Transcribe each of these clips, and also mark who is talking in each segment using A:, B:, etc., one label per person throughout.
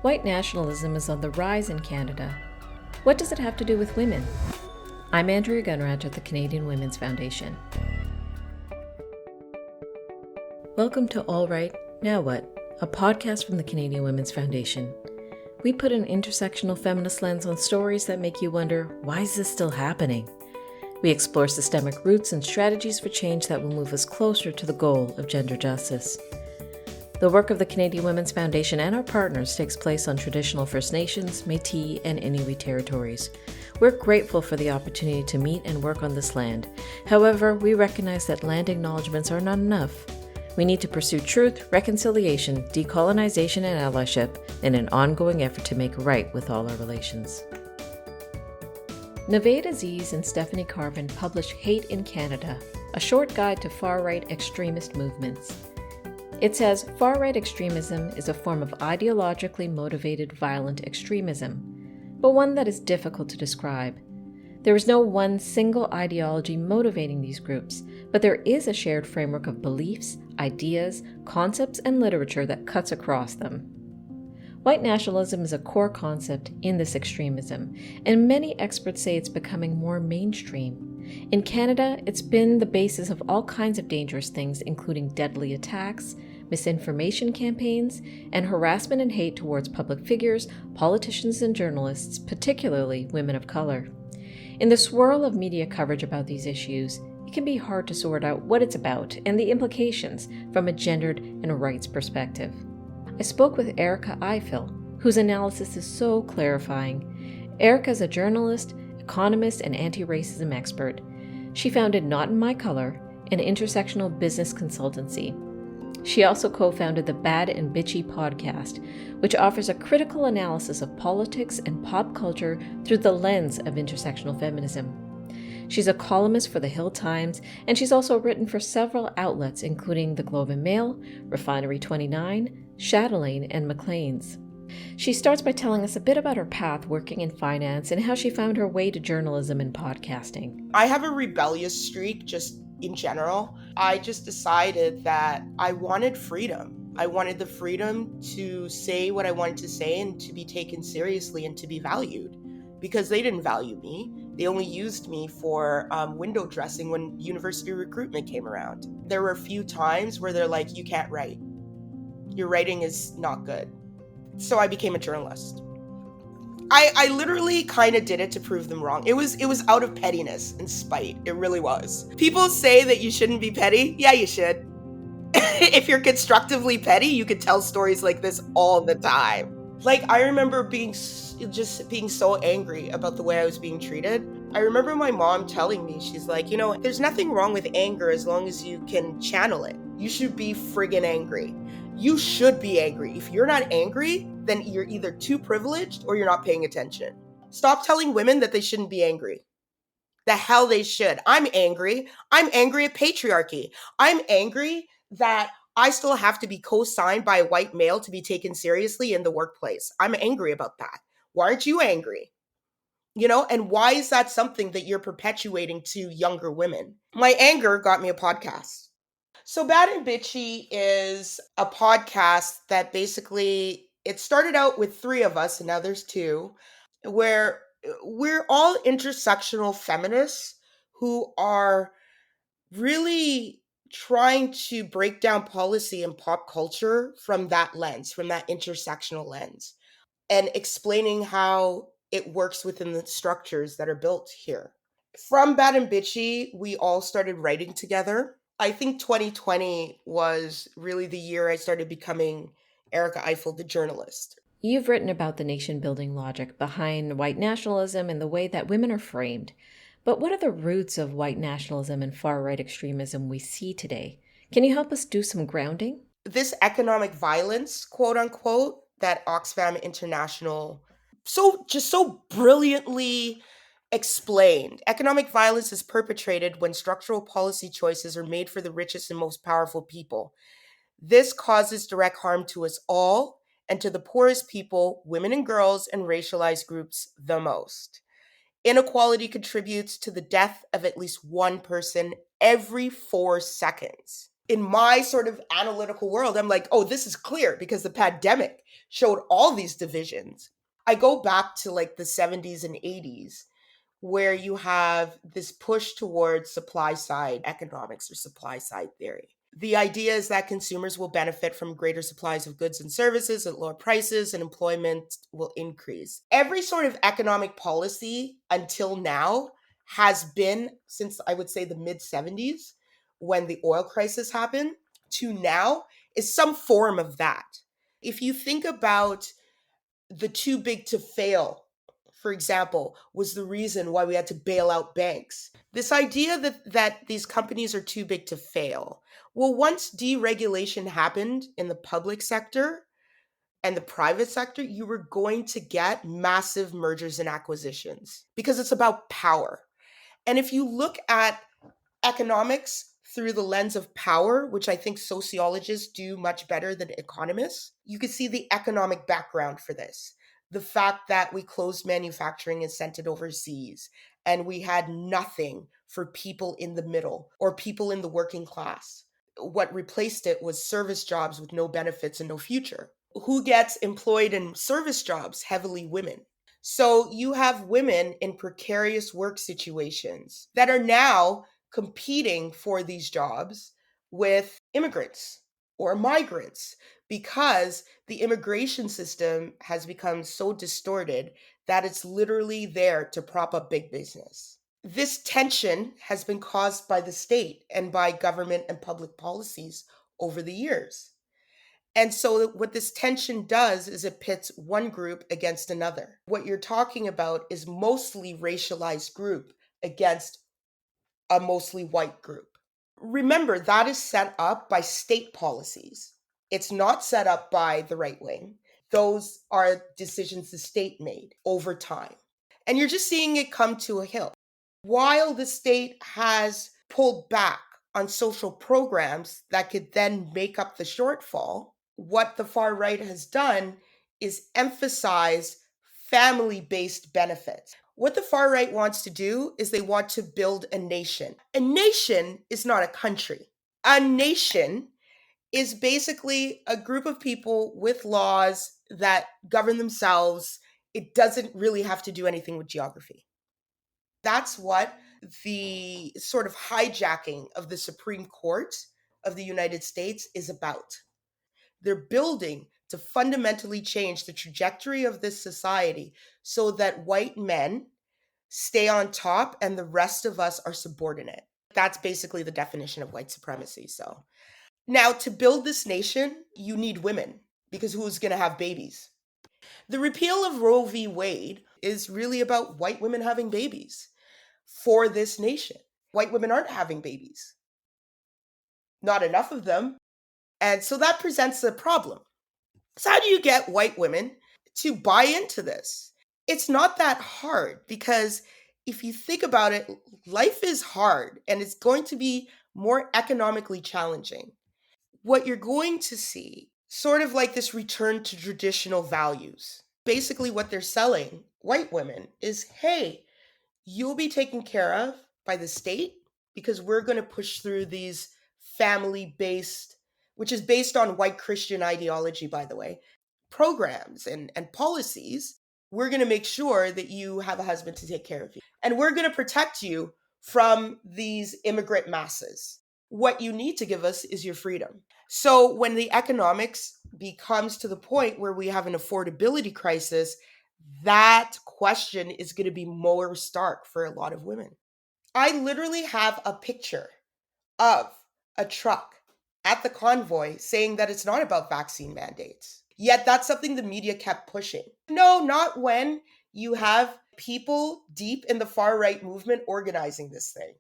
A: White nationalism is on the rise in Canada. What does it have to do with women? I'm Andrea Gunraj at the Canadian Women's Foundation. Welcome to All Right, Now What, a podcast from the Canadian Women's Foundation. We put an intersectional feminist lens on stories that make you wonder, why is this still happening? We explore systemic roots and strategies for change that will move us closer to the goal of gender justice. The work of the Canadian Women's Foundation and our partners takes place on traditional First Nations, Métis, and Inuit territories. We're grateful for the opportunity to meet and work on this land. However, we recognize that land acknowledgements are not enough. We need to pursue truth, reconciliation, decolonization, and allyship in an ongoing effort to make right with all our relations. Navaid Aziz and Stephanie Carvin published Hate in Canada, a short guide to far-right extremist movements. It says far-right extremism is a form of ideologically motivated violent extremism, but one that is difficult to describe. There is no one single ideology motivating these groups, but there is a shared framework of beliefs, ideas, concepts, and literature that cuts across them. White nationalism is a core concept in this extremism, and many experts say it's becoming more mainstream. In Canada, it's been the basis of all kinds of dangerous things, including deadly attacks, misinformation campaigns, and harassment and hate towards public figures, politicians, and journalists, particularly women of color. In the swirl of media coverage about these issues, it can be hard to sort out what it's about and the implications from a gendered and a rights perspective. I spoke with Erica Ifill, whose analysis is so clarifying. Erica is a journalist, economist, and anti-racism expert. She founded Not in My Color, an intersectional business consultancy. She also co-founded the Bad and Bitchy podcast, which offers a critical analysis of politics and pop culture through the lens of intersectional feminism. She's a columnist for the Hill Times, and she's also written for several outlets, including the Globe and Mail, Refinery 29, Chatelaine, and Maclean's. She starts by telling us a bit about her path working in finance and how she found her way to journalism and podcasting.
B: I have a rebellious streak just in general. I just decided that I wanted freedom. I wanted the freedom to say what I wanted to say and to be taken seriously and to be valued, because they didn't value me. They only used me for window dressing when university recruitment came around. There were a few times where they're like, you can't write. Your writing is not good. So I became a journalist. I literally kind of did it to prove them wrong. It was out of pettiness and spite. It really was. People say that you shouldn't be petty. Yeah, you should. If you're constructively petty, you could tell stories like this all the time. Like, I remember being so angry about the way I was being treated. I remember my mom telling me, she's like, there's nothing wrong with anger as long as you can channel it. You should be friggin' angry. You should be angry. If you're not angry, then you're either too privileged or you're not paying attention. Stop telling women that they shouldn't be angry. The hell they should. I'm angry. I'm angry at patriarchy. I'm angry that I still have to be co-signed by a white male to be taken seriously in the workplace. I'm angry about that. Why aren't you angry? And why is that something that you're perpetuating to younger women? My anger got me a podcast. So Bad and Bitchy is a podcast that basically, it started out with 3 of us, and now there's 2, where we're all intersectional feminists who are really trying to break down policy and pop culture from that lens, from that intersectional lens, and explaining how it works within the structures that are built here. From Bad and Bitchy, we all started writing together. I think 2020 was really the year I started becoming Erica Ifill, the journalist.
A: You've written about the nation-building logic behind white nationalism and the way that women are framed. But what are the roots of white nationalism and far-right extremism we see today? Can you help us do some grounding?
B: This economic violence, quote unquote, that Oxfam International so brilliantly explained. Economic violence is perpetrated when structural policy choices are made for the richest and most powerful people. This causes direct harm to us all and to the poorest people, women and girls, and racialized groups the most. Inequality contributes to the death of at least one person every 4 seconds. In my sort of analytical world, I'm like, oh, this is clear because the pandemic showed all these divisions. I go back to like the 70s and 80s where you have this push towards supply side economics or supply side theory. The idea is that consumers will benefit from greater supplies of goods and services at lower prices and employment will increase. Every sort of economic policy until now has been, since I would say the mid 70s, when the oil crisis happened, to now, is some form of that. If you think about the too big to fail, for example, was the reason why we had to bail out banks. This idea that these companies are too big to fail. Well, once deregulation happened in the public sector and the private sector, you were going to get massive mergers and acquisitions because it's about power. And if you look at economics through the lens of power, which I think sociologists do much better than economists, you can see the economic background for this. The fact that we closed manufacturing and sent it overseas, and we had nothing for people in the middle or people in the working class. What replaced it was service jobs with no benefits and no future. Who gets employed in service jobs? Heavily women. So you have women in precarious work situations that are now competing for these jobs with immigrants or migrants because the immigration system has become so distorted that it's literally there to prop up big business. This tension has been caused by the state and by government and public policies over the years. And so, what this tension does is it pits one group against another. What you're talking about is mostly racialized group against a mostly white group. Remember, that is set up by state policies. It's not set up by the right wing. Those are decisions the state made over time. And you're just seeing it come to a hill. While the state has pulled back on social programs that could then make up the shortfall, what the far right has done is emphasize family based benefits. What the far right wants to do is they want to build a nation. A nation is not a country. A nation is basically a group of people with laws that govern themselves. It doesn't really have to do anything with geography. That's what the sort of hijacking of the Supreme Court of the United States is about. They're building to fundamentally change the trajectory of this society so that white men stay on top and the rest of us are subordinate. That's basically the definition of white supremacy. So now to build this nation, you need women because who's going to have babies? The repeal of Roe v. Wade is really about white women having babies for this nation. White women aren't having babies, not enough of them. And so that presents a problem. So, how do you get white women to buy into this? It's not that hard because if you think about it, life is hard and it's going to be more economically challenging. What you're going to see, sort of like this return to traditional values, basically what they're selling white women is hey, you'll be taken care of by the state because we're going to push through these family based, which is based on white Christian ideology, by the way, programs and policies. We're going to make sure that you have a husband to take care of you. And we're going to protect you from these immigrant masses. What you need to give us is your freedom. So when the economics becomes to the point where we have an affordability crisis, that question is going to be more stark for a lot of women. I literally have a picture of a truck at the convoy saying that it's not about vaccine mandates. Yet that's something the media kept pushing. No, not when you have people deep in the far right movement organizing this thing.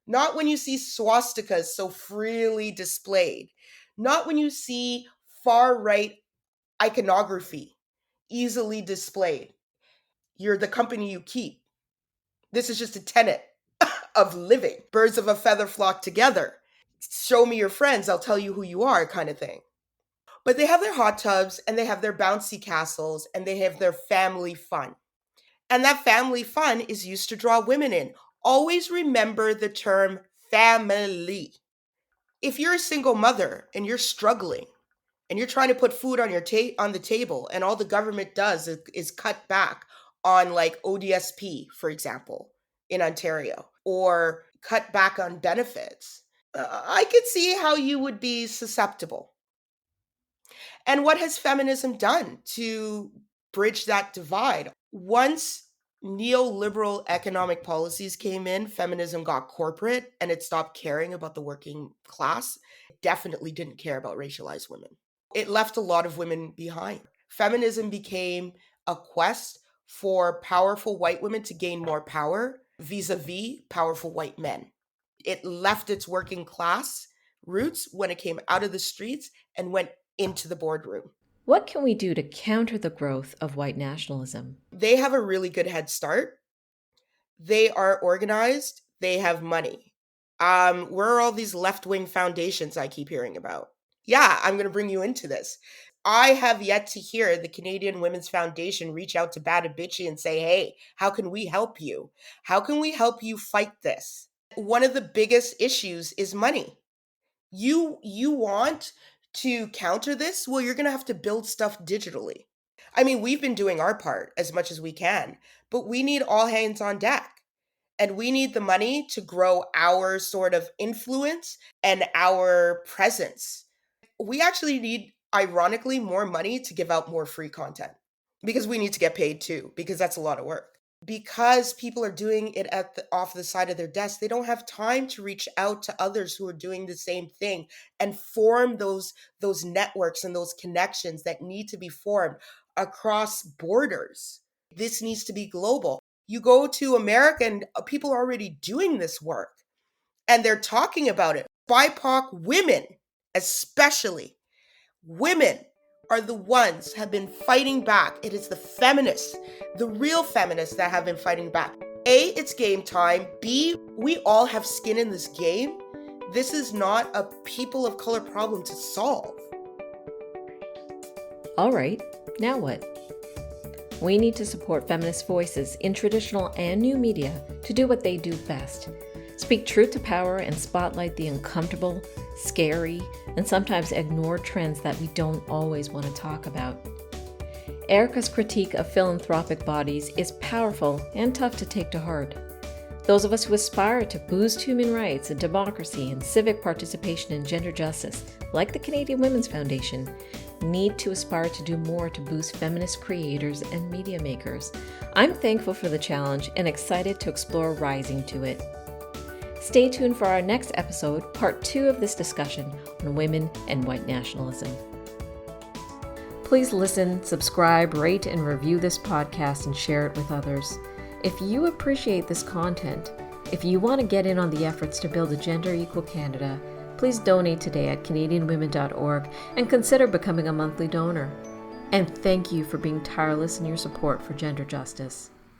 B: Not when you see swastikas so freely displayed. Not when you see far right iconography easily displayed. You're the company you keep. This is just a tenet of living. Birds of a feather flock together. Show me your friends, I'll tell you who you are, kind of thing. But they have their hot tubs and they have their bouncy castles and they have their family fun. And that family fun is used to draw women in. Always remember the term family. If you're a single mother and you're struggling and you're trying to put food on your on the table, and all the government does is cut back on like ODSP, for example, in Ontario, or cut back on benefits, I could see how you would be susceptible. And what has feminism done to bridge that divide? Once neoliberal economic policies came in, feminism got corporate and it stopped caring about the working class. It definitely didn't care about racialized women. It left a lot of women behind. Feminism became a quest for powerful white women to gain more power vis-a-vis powerful white men. It left its working class roots when it came out of the streets and went into the boardroom.
A: What can we do to counter the growth of white nationalism?
B: They have a really good head start. They are organized. They have money. Where are all these left-wing foundations I keep hearing about? Yeah, I'm going to bring you into this. I have yet to hear the Canadian Women's Foundation reach out to Badabici and say, hey, how can we help you? How can we help you fight this? One of the biggest issues is money. You want to counter this? Well, you're going to have to build stuff digitally. I mean, we've been doing our part as much as we can, but we need all hands on deck. And we need the money to grow our sort of influence and our presence. We actually need, ironically, more money to give out more free content because we need to get paid too, because that's a lot of work. Because people are doing it off the side of their desk, they don't have time to reach out to others who are doing the same thing and form those networks and those connections that need to be formed across borders. This needs to be global. You go to America and people are already doing this work and they're talking about it. BIPOC women, especially women, are the ones have been fighting back. It is the feminists, the real feminists that have been fighting back. A, it's game time. B, we all have skin in this game. This is not a people of color problem to solve.
A: All right, now what? We need to support feminist voices in traditional and new media to do what they do best. Speak truth to power and spotlight the uncomfortable, scary, and sometimes ignored trends that we don't always want to talk about. Erica's critique of philanthropic bodies is powerful and tough to take to heart. Those of us who aspire to boost human rights and democracy and civic participation in gender justice, like the Canadian Women's Foundation, need to aspire to do more to boost feminist creators and media makers. I'm thankful for the challenge and excited to explore rising to it. Stay tuned for our next episode, part 2 of this discussion on women and white nationalism. Please listen, subscribe, rate, and review this podcast and share it with others. If you appreciate this content, if you want to get in on the efforts to build a gender-equal Canada, please donate today at canadianwomen.org and consider becoming a monthly donor. And thank you for being tireless in your support for gender justice.